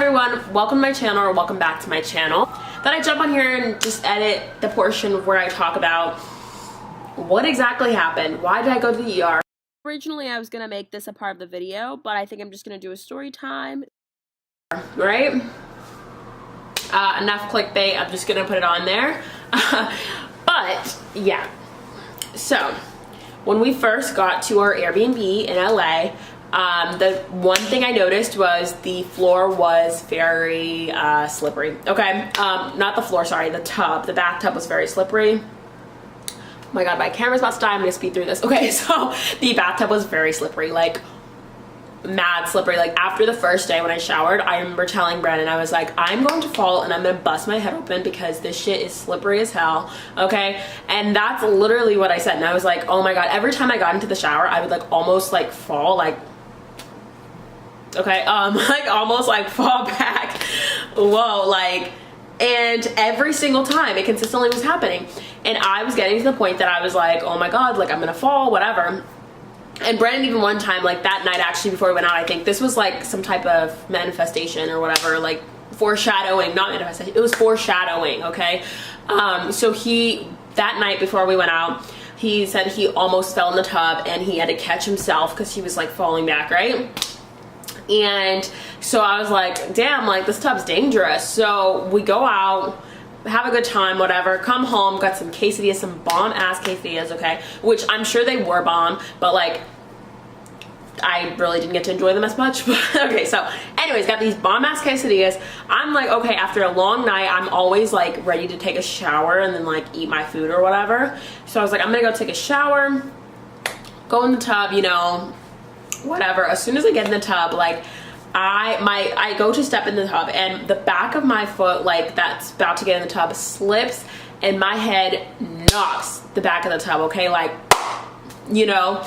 everyone, welcome to my channel, or welcome back to my channel. Then I jump on here and just edit the portion where I talk about what exactly happened. Why did I go to the ER? Originally I was gonna make this a part of the video, but I think I'm just gonna do a story time, right? Enough clickbait, I'm just gonna put it on there. But yeah, so when we first got to our Airbnb in LA, the one thing I noticed was the floor was very slippery. Okay, not the floor, sorry, the tub. The bathtub was very slippery. Oh my god, my camera's about to die. I'm gonna speed through this. Okay, so the bathtub was very slippery, like mad slippery. Like after the first day when I showered, I remember telling Brandon, I was like, I'm going to fall and I'm gonna bust my head open because this shit is slippery as hell. Okay, and that's literally what I said. And I was like, oh my god, every time I got into the shower I would like almost like fall, like okay, like almost like fall back. Whoa, like, and every single time it consistently was happening. And I was getting to the point that I was like, oh my god, like I'm gonna fall, whatever. And Brandon even one time, like that night actually before we went out, I think this was like some type of manifestation or whatever, like foreshadowing, not manifestation, it was foreshadowing, okay? So that night before we went out, he said he almost fell in the tub and he had to catch himself because he was like falling back, right? And so I was like, damn, like this tub's dangerous. So we go out, have a good time, whatever, come home, got some quesadillas, some bomb ass quesadillas, okay, which I'm sure they were bomb, but like I really didn't get to enjoy them as much. Okay, so anyways, got these bomb ass quesadillas. I'm like, okay, after a long night I'm always like ready to take a shower and then like eat my food or whatever. So I was like, I'm gonna go take a shower, go in the tub, you know, whatever. As soon as I get in the tub, like I go to step in the tub and the back of my foot, like that's about to get in the tub, slips and my head knocks the back of the tub, okay, like, you know,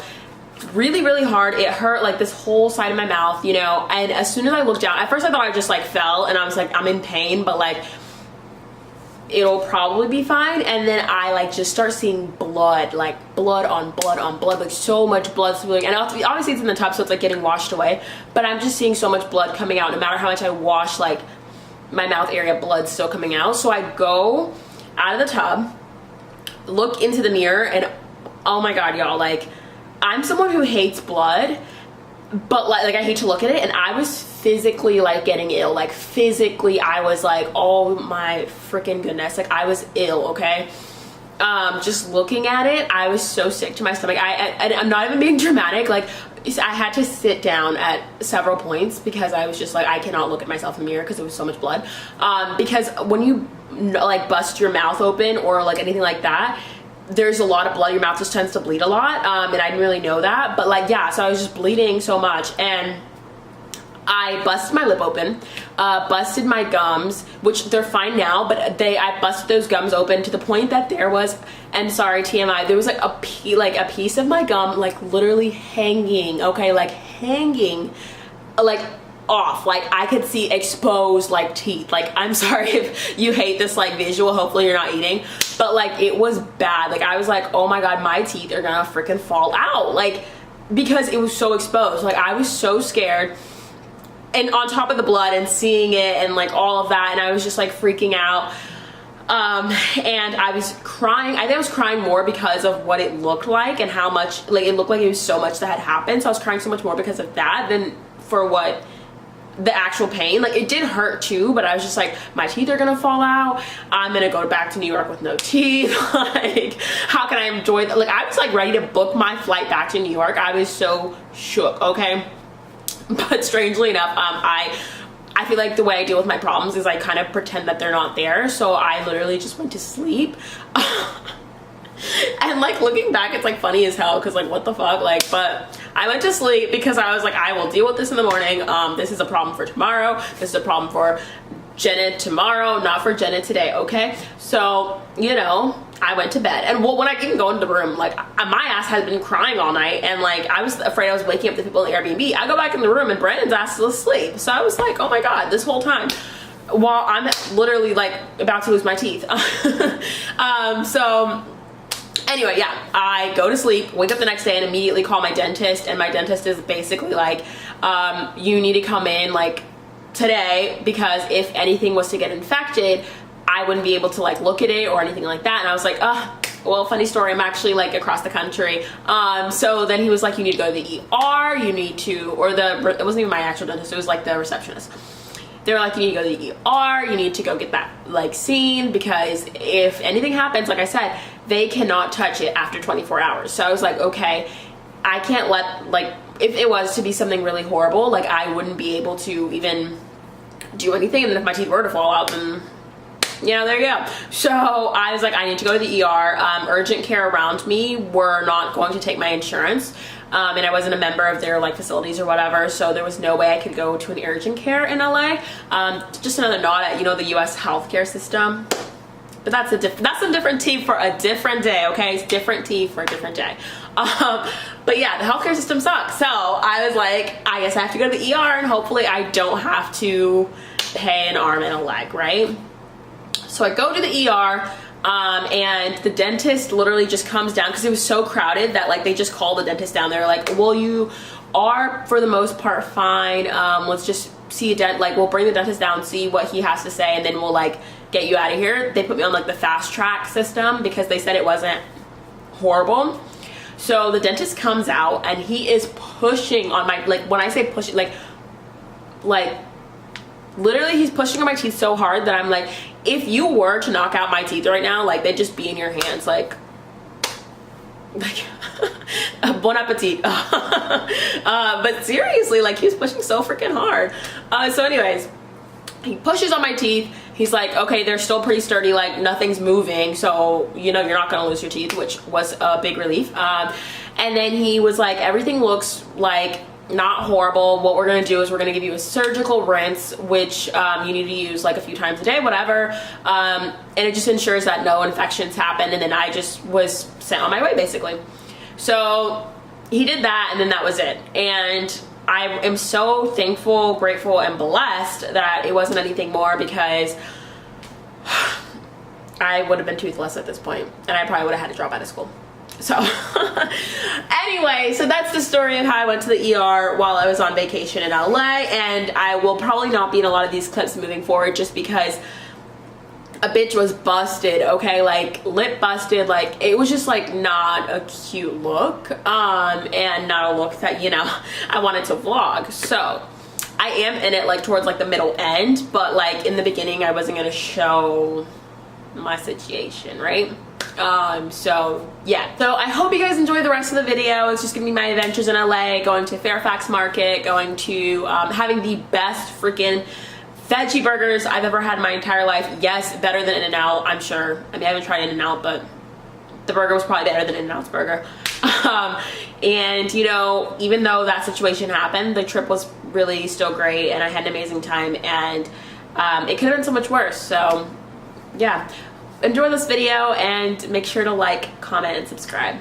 really hard. It hurt like this whole side of my mouth, you know. And as soon as I looked down, at first I thought I just like fell and I was like, I'm in pain, but like it'll probably be fine. And then I like just start seeing blood, like blood on blood on blood, like so much blood spilling. And obviously it's in the tub, so it's like getting washed away, but I'm just seeing so much blood coming out. No matter how much I wash, like my mouth area, blood's still coming out. So I go out of the tub, look into the mirror, and oh my god, y'all, like I'm someone who hates blood, but like I hate to look at it, and I was physically like getting ill. Like physically I was like, oh my freaking goodness, like I was ill, okay? Just looking at it, I was so sick to my stomach. I'm not even being dramatic, like I had to sit down at several points because I was just like, I cannot look at myself in the mirror because there was so much blood. Because when you like bust your mouth open or like anything like that, there's a lot of blood. Your mouth just tends to bleed a lot, and I didn't really know that, but like yeah, so I was just bleeding so much, and I busted my lip open, busted my gums, which they're fine now, but I busted those gums open to the point that there was, and sorry TMI, there was like a piece of my gum like literally hanging, okay, like hanging, like off, like I could see exposed like teeth. Like I'm sorry if you hate this like visual, hopefully you're not eating, but like it was bad. Like I was like, oh my god, my teeth are gonna freaking fall out, like because it was so exposed. Like I was so scared, and on top of the blood and seeing it and like all of that, and I was just like freaking out. And I was crying. I think I was crying more because of what it looked like and how much, like it looked like it was so much that had happened, so I was crying so much more because of that than for what the actual pain. Like it did hurt too, but I was just like, my teeth are gonna fall out, I'm gonna go back to New York with no teeth. Like how can I enjoy that? Like I was like ready to book my flight back to New York. I was so shook, okay? But strangely enough, I feel like the way I deal with my problems is I kind of pretend that they're not there. So I literally just went to sleep. And like looking back, it's like funny as hell because like what the fuck, like, but I went to sleep because I was like, I will deal with this in the morning. This is a problem for tomorrow, this is a problem for Jenna tomorrow, not for Jenna today, okay? So you know, I went to bed, and well, when I didn't go into the room, like my ass had been crying all night, and like I was afraid I was waking up the people in the Airbnb. I go back in the room and Brandon's ass is asleep, so I was like, oh my god, this whole time while I'm literally like about to lose my teeth. So anyway, yeah, I go to sleep, wake up the next day and immediately call my dentist, and my dentist is basically like, you need to come in like today, because if anything was to get infected, I wouldn't be able to like look at it or anything like that. And I was like, well, funny story, I'm actually like across the country. So then he was like, you need to go to the ER, you need to, or it wasn't even my actual dentist, it was like the receptionist. They were like, you need to go to the ER, you need to go get that like seen, because if anything happens, like I said, they cannot touch it after 24 hours. So I was like, okay, I can't let, like, if it was to be something really horrible, like I wouldn't be able to even do anything. And then if my teeth were to fall out, then yeah, there you go. So I was like, I need to go to the ER. Urgent care around me were not going to take my insurance. And I wasn't a member of their like facilities or whatever, so there was no way I could go to an urgent care in LA. Just another nod at, you know, the US healthcare system. But that's a different tea for a different day, okay? It's different tea for a different day. But yeah, the healthcare system sucks. So I was like, I guess I have to go to the ER, and hopefully I don't have to pay an arm and a leg, right? So I go to the ER, and the dentist literally just comes down, because it was so crowded that like they just called the dentist down. They're like, well, you are for the most part fine. Let's just see we'll bring the dentist down, see what he has to say, and then we'll like get you out of here. They put me on like the fast track system because they said it wasn't horrible. So the dentist comes out and he is pushing on my, like when I say pushing, like literally he's pushing on my teeth so hard that I'm like, if you were to knock out my teeth right now, like they'd just be in your hands, like bon appetit. But seriously, like he was pushing so freaking hard. So anyways, he pushes on my teeth. He's like, okay, they're still pretty sturdy, like nothing's moving, so you know you're not gonna lose your teeth, which was a big relief. And then he was like, everything looks like not horrible. What we're gonna do is we're gonna give you a surgical rinse, which you need to use like a few times a day, whatever. And it just ensures that no infections happen. And then I just was sent on my way, basically. So he did that, and then that was it. And I am so thankful, grateful, and blessed that it wasn't anything more, because I would have been toothless at this point, and I probably would have had to drop out of school. So anyway, so that's the story of how I went to the ER while I was on vacation in LA, and I will probably not be in a lot of these clips moving forward, just because a bitch was busted, okay? Like lip busted, like it was just like not a cute look, and not a look that, you know, I wanted to vlog. So I am in it like towards like the middle end, but like in the beginning I wasn't gonna show my situation, right? So yeah, so I hope you guys enjoy the rest of the video. It's just gonna be my adventures in LA, going to Fairfax Market, going to having the best freaking veggie burgers I've ever had in my entire life. Yes, better than In-N-Out, I'm sure. I mean, I haven't tried In-N-Out, but the burger was probably better than In-N-Out's burger. And you know, even though that situation happened, the trip was really still great, and I had an amazing time, and it could have been so much worse. So yeah, enjoy this video, and make sure to like, comment, and subscribe.